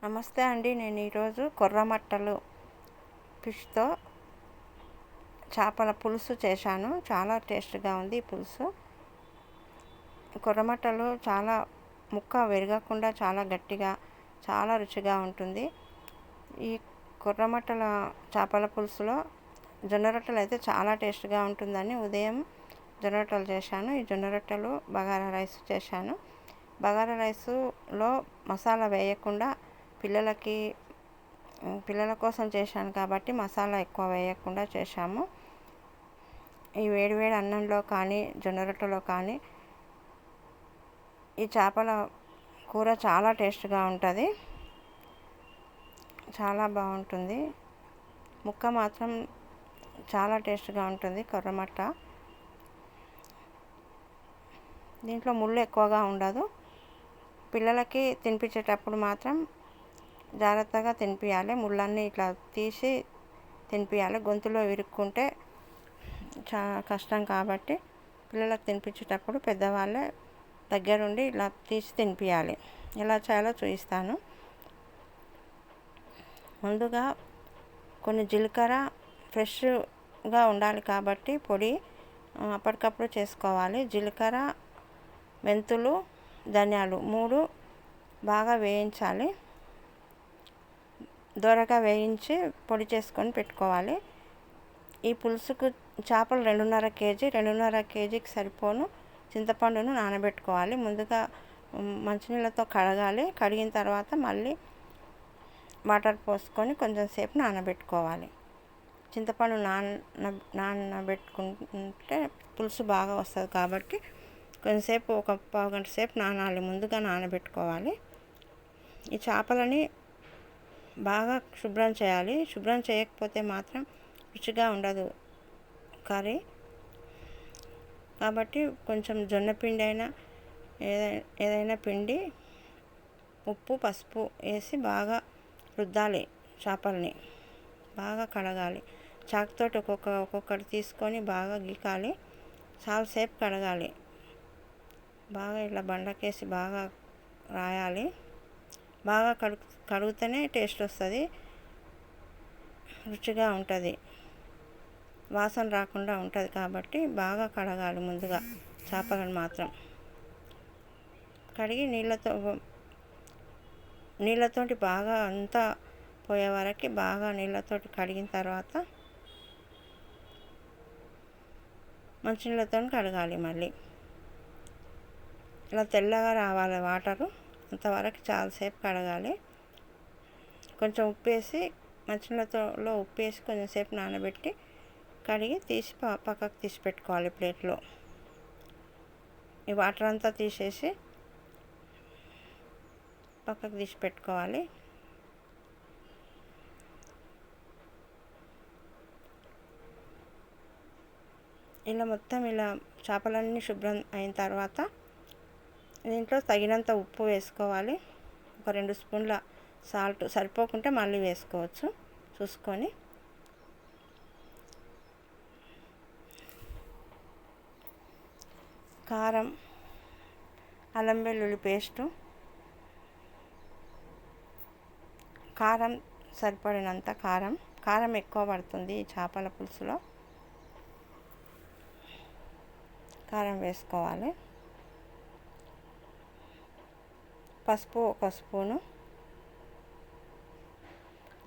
నమస్తే అండి. నేను ఈరోజు కొర్రమట్టలు ఫిష్తో చేపల పులుసు చేశాను. చాలా టేస్ట్గా ఉంది ఈ పులుసు. కొర్రమట్టలు చాలా ముక్క విరగకుండా చాలా గట్టిగా చాలా రుచిగా ఉంటుంది. ఈ కొర్రమట్టల చేపల పులుసులో జొన్న రొట్టెలు అయితే చాలా టేస్ట్గా ఉంటుందని ఉదయం జొన్న రొట్టెలు చేశాను. ఈ జొన్న రొట్టెలు బగారా రైస్ చేశాను. బగారా రైసులో మసాలా వేయకుండా పిల్లల కోసం చేశాను కాబట్టి మసాలా ఎక్కువ వేయకుండా చేశాము. ఈ వేడివేడి అన్నంలో కానీ జొన్న రొట్టెలో కానీ ఈ చేపల కూర చాలా టేస్ట్గా ఉంటుంది. చాలా బాగుంటుంది. ముక్క మాత్రం చాలా టేస్ట్గా ఉంటుంది కొర్రమట్ట. దీంట్లో ముళ్ళు ఎక్కువగా ఉండదు. పిల్లలకి తినిపించేటప్పుడు మాత్రం జాగ్రత్తగా తినిపించాలి. ముళ్ళన్నీ ఇట్లా తీసి తినిపించాలి. గొంతులో ఇరుక్కుంటే చాలా కష్టం కాబట్టి పిల్లలకు తినిపించేటప్పుడు పెద్దవాళ్ళే దగ్గరుండి ఇలా తీసి తినిపించాలి. ఎలా చేయాలో చూపిస్తాను. ముందుగా కొన్ని జీలకర్ర ఫ్రెష్గా ఉండాలి కాబట్టి పొడి అప్పటికప్పుడు చేసుకోవాలి. జీలకర్ర, మెంతులు, ధనియాలు 3 బాగా వేయించాలి. దోరగా వేయించి పొడి చేసుకొని పెట్టుకోవాలి. ఈ పులుసుకు చేపలు 2.5 కేజీకి సరిపోను చింతపండును నానబెట్టుకోవాలి. ముందుగా మంచినీళ్ళతో కడగాలి. కడిగిన తర్వాత మళ్ళీ వాటర్ పోసుకొని కొంచెం సేపు నానబెట్టుకోవాలి. చింతపండు నానబెట్టుకుంటే పులుసు బాగా వస్తుంది కాబట్టి కొంచెంసేపు ఒక పావు గంట సేపు నానాలి. ముందుగా నానబెట్టుకోవాలి. ఈ చేపలని బాగా శుభ్రం చేయాలి. శుభ్రం చేయకపోతే మాత్రం రుచిగా ఉండదు కర్రీ. కాబట్టి కొంచెం జొన్న పిండి అయినా ఏదైనా పిండి, ఉప్పు, పసుపు వేసి బాగా రుద్దాలి. చేపల్ని బాగా కడగాలి. చాకుతోటి ఒక్కొక్కటి తీసుకొని బాగా గీకాలి. చాలాసేపు కడగాలి. బాగా ఇలా బండకేసి బాగా రాయాలి. బాగా కడిగితేనే టేస్ట్ వస్తుంది, రుచిగా ఉంటుంది, వాసన రాకుండా ఉంటుంది. కాబట్టి బాగా కడగాలి. ముందుగా చేపలను మాత్రం కడిగి నీళ్ళతోటి బాగా అంతా పోయే వరకు బాగా నీళ్ళతోటి కడిగిన తర్వాత మంచినీళ్ళతో కడగాలి. మళ్ళీ ఇలా తెల్లగా రావాలి వాటరు. అంతవరకు చాలాసేపు కడగాలి. కొంచెం ఉప్పేసి మంచినీళ్ళలో ఉప్పేసి కొంచెంసేపు నానబెట్టి కడిగి తీసి పక్కకు తీసి పెట్టుకోవాలి ప్లేట్లో. ఈ వాటర్ అంతా తీసేసి పక్కకు తీసి పెట్టుకోవాలి. ఇలా మొత్తం ఇలా చేపలన్నీ శుభ్రం అయిన తర్వాత దీంట్లో తగినంత ఉప్పు వేసుకోవాలి. ఒక 2 స్పూన్ల సాల్ట్, సరిపోకుంటే మళ్ళీ వేసుకోవచ్చు చూసుకొని. కారం, అల్లం వెల్లుల్లి పేస్టు, కారం సరిపడినంత కారం ఎక్కువ పడుతుంది ఈ చేపల పులుసులో. కారం వేసుకోవాలి. పసుపు 1 స్పూను,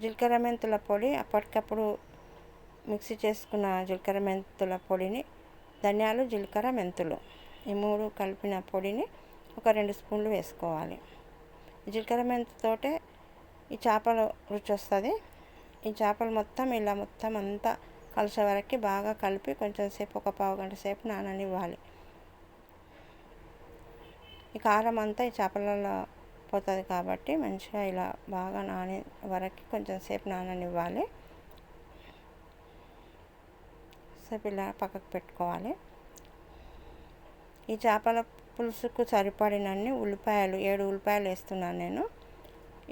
జీలకర్ర మెంతుల పొడి, అప్పటికప్పుడు మిక్సీ చేసుకున్న జీలకర్ర మెంతుల పొడిని, ధనియాలు, జీలకర్ర, మెంతులు ఈ 3 కలిపిన పొడిని ఒక 2 స్పూన్లు వేసుకోవాలి. జీలకర్ర మెంతుతోటే ఈ చేపలు రుచి వస్తుంది. ఈ చేపలు మొత్తం అంతా కలిసే వరకు బాగా కలిపి కొంచెం సేపు ఒక పావు గంట సేపు నాననివ్వాలి. ఈ కారం అంతా ఈ చేపలలో పోతుంది కాబట్టి మంచిగా ఇలా బాగా నానే వరకు కొంచెం సేపు నాననివ్వాలి. సేపు ఇలా పక్కకు పెట్టుకోవాలి. ఈ చేపల పులుసుకు సరిపడినన్ని ఉల్లిపాయలు 7 ఉల్లిపాయలు వేస్తున్నాను నేను.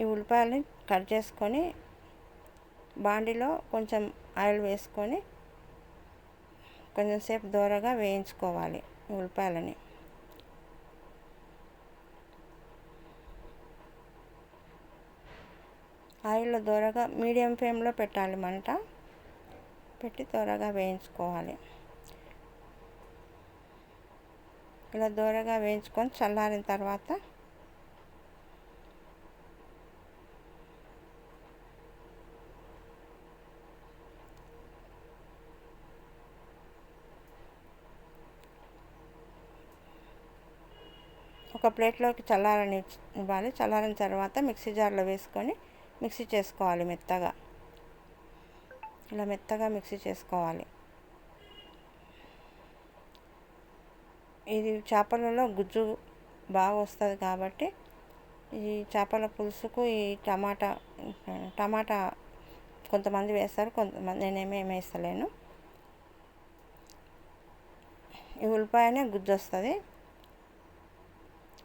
ఈ ఉల్లిపాయలని కట్ చేసుకొని బాండిలో కొంచెం ఆయిల్ వేసుకొని కొంచెం సేపు దోరగా వేయించుకోవాలి ఉల్లిపాయలని. ఆయిల్లో దోరగా మీడియం ఫ్లేమ్లో పెట్టాలి మంట, పెట్టి త్వరగా వేయించుకోవాలి. ఇలా దోరగా వేయించుకొని చల్లారిన తర్వాత ఒక ప్లేట్లోకి ఇవ్వాలి. చల్లారిన తర్వాత మిక్సీ జార్లో వేసుకొని మిక్సీ చేసుకోవాలి మెత్తగా. ఇలా మెత్తగా మిక్సీ చేసుకోవాలి. ఇది చేపలలో గుజ్జు బాగా వస్తుంది కాబట్టి ఈ చేపల పులుసుకు ఈ టమాటా కొంతమంది వేస్తారు, కొంతమంది నేనేమీ వేస్తలేను. ఈ ఉల్లిపాయనే గుజ్జు వస్తుంది.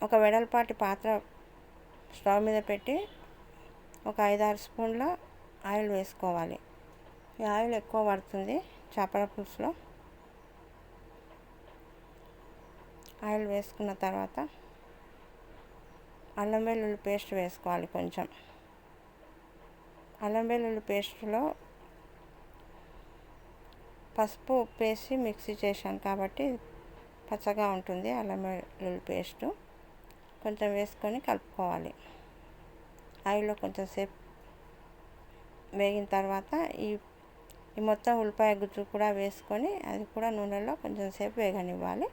ఒక వెడల్పాటి పాత్ర స్టవ్ మీద పెట్టి ఒక 5-6 స్పూన్ల ఆయిల్ వేసుకోవాలి. ఈ ఆయిల్ ఎక్కువ పడుతుంది చేపల పులుసులో. ఆయిల్ వేసుకున్న తర్వాత అల్లం వెల్లుల్లి పేస్ట్ వేసుకోవాలి. కొంచెం అల్లం వెల్లుల్లి పేస్ట్లో పసుపు ఉప్పు వేసి మిక్సీ చేశాను కాబట్టి పచ్చగా ఉంటుంది. అల్లం వెల్లుల్లి పేస్టు కొంచెం వేసుకొని కలుపుకోవాలి. ఆయిల్లో కొంచెం సేపు వేగిన తర్వాత ఈ మొత్తం ఉల్లిపాయ గుజ్జు కూడా వేసుకొని అది కూడా నూనెలో కొంచెం సేపు వేగనివ్వాలి.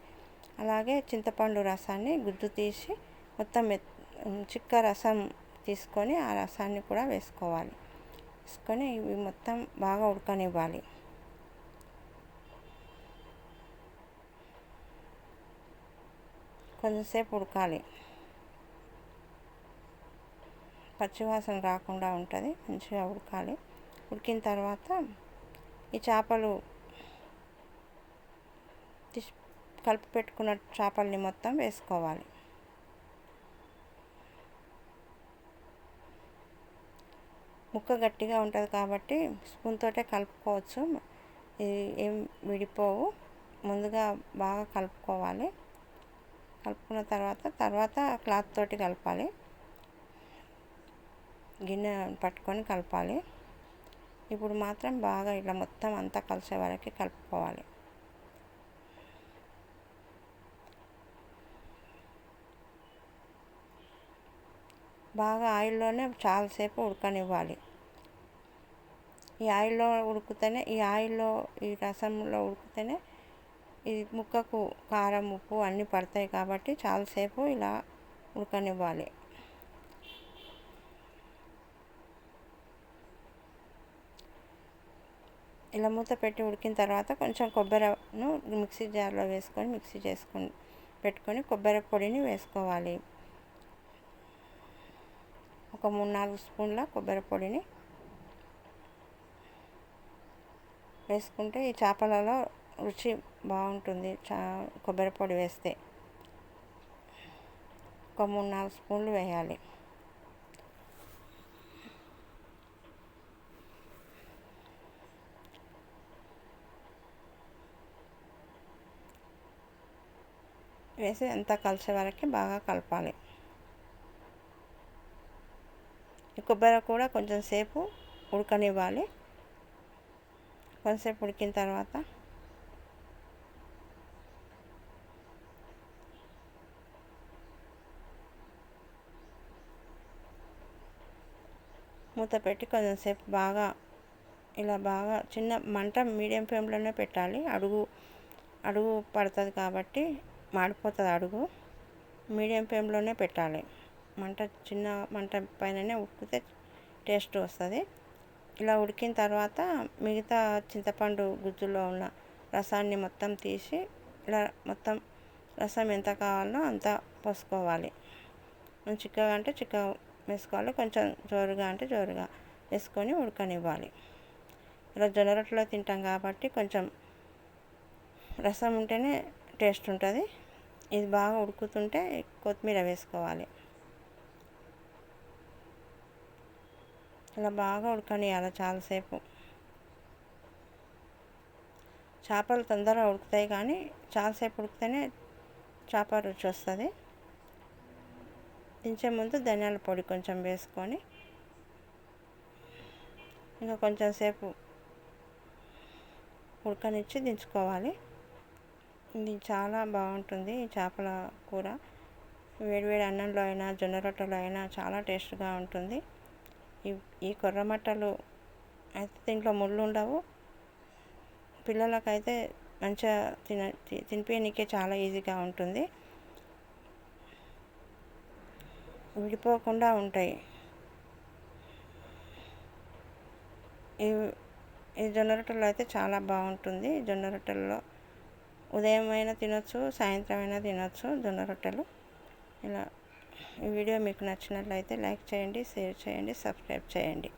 అలాగే చింతపండు రసాన్ని గుజ్జు తీసి మొత్తం చిక్క రసం తీసుకొని ఆ రసాన్ని కూడా వేసుకోవాలి. వేసుకొని ఇవి మొత్తం బాగా ఉడకనివ్వాలి. కొంచెంసేపు ఉడకాలి. పచ్చివాసన రాకుండా ఉంటుంది. మంచిగా ఉడకాలి. ఉడికిన తర్వాత ఈ చేపలు కలిపి పెట్టుకున్న చేపల్ని మొత్తం వేసుకోవాలి. ముక్క గట్టిగా ఉంటుంది కాబట్టి స్పూన్ తోటే కలుపుకోవచ్చు. ఏం విడిపోవు. ముందుగా బాగా కలుపుకోవాలి. కలుపుకున్న తర్వాత క్లాత్ తోటి కలపాలి. గిన్నె పట్టుకొని కలపాలి. ఇప్పుడు మాత్రం బాగా ఇలా మొత్తం అంతా కలిసే వరకు కలుపుకోవాలి. బాగా ఆయిల్లోనే చాలాసేపు ఉడకనివ్వాలి. ఈ ఆయిల్లో ఉడికితేనే ఈ రసంలో ఉడికితేనే ఈ ముక్కకు కారం ఉప్పు అన్నీ పడతాయి కాబట్టి చాలాసేపు ఇలా ఉడకనివ్వాలి. ఇలా మూత పెట్టి ఉడికిన తర్వాత కొంచెం కొబ్బరిను మిక్సీ జార్లో వేసుకొని మిక్సీ పెట్టుకొని కొబ్బరి పొడిని వేసుకోవాలి. ఒక 3-4 స్పూన్ల కొబ్బరి పొడిని వేసుకుంటే ఈ చేపలలో రుచి బాగుంటుంది. కొబ్బరి పొడి వేస్తే ఒక 3-4 స్పూన్లు వేయాలి. వేసి అంతా కలిసే వరకు బాగా కలపాలి. ఈ కొబ్బరి కూడా కొంచెం సేపు ఉడకనివ్వాలి. కొంచెంసేపు ఉడికిన తర్వాత మూత పెట్టి కొంచెంసేపు బాగా చిన్న మంట మీడియం ఫ్లేమ్లోనే పెట్టాలి. అడుగు పడుతుంది కాబట్టి మాడిపోతుంది అడుగు. మీడియం ఫ్లేమ్లోనే పెట్టాలి. చిన్న మంట పైననే ఉడికితే టేస్ట్ వస్తుంది. ఇలా ఉడికిన తర్వాత మిగతా చింతపండు గుజ్జులో ఉన్న రసాన్ని మొత్తం తీసి ఇలా మొత్తం రసం ఎంత కావాలో అంత పోసుకోవాలి. చిక్కగా అంటే చిక్కగా వేసుకోవాలి. కొంచెం జోరుగా అంటే జోరుగా వేసుకొని ఉడకనివ్వాలి. ఇలా జొన్న రొట్టెలో తింటాం కాబట్టి కొంచెం రసం ఉంటేనే టేస్ట్ ఉంటుంది. ఇది బాగా ఉడుకుతుంటే కొత్తిమీర వేసుకోవాలి. ఇలా బాగా ఉడకనియాలి చాలాసేపు. చేపలు తొందరగా ఉడుకుతాయి కానీ చాలాసేపు ఉడికితేనే చేప రుచి వస్తుంది. దించే ముందు ధనియాల పొడి కొంచెం వేసుకొని ఇంకా కొంచెం సేపు ఉడకనిచ్చి దించుకోవాలి. ఇది చాలా బాగుంటుంది ఈ చేపల కూర. వేడివేడి అన్నంలో అయినా జొన్న రొట్టెలో అయినా చాలా టేస్ట్గా ఉంటుంది. ఈ కొర్రమట్టలు అయితే దీంట్లో ముళ్ళు ఉండవు. పిల్లలకైతే మంచిగా తినిపించనీకే చాలా ఈజీగా ఉంటుంది. విడిపోకుండా ఉంటాయి. ఈ జొన్న రొట్టెలు అయితే చాలా బాగుంటుంది. జొన్న రొట్టెల్లో ఉదయం అయినా తినొచ్చు, సాయంత్రం అయినా తినొచ్చు జొన్న రొట్టెలు. ఇలా ఈ వీడియో మీకు నచ్చినట్లయితే లైక్ చేయండి, షేర్ చేయండి, సబ్స్క్రైబ్ చేయండి.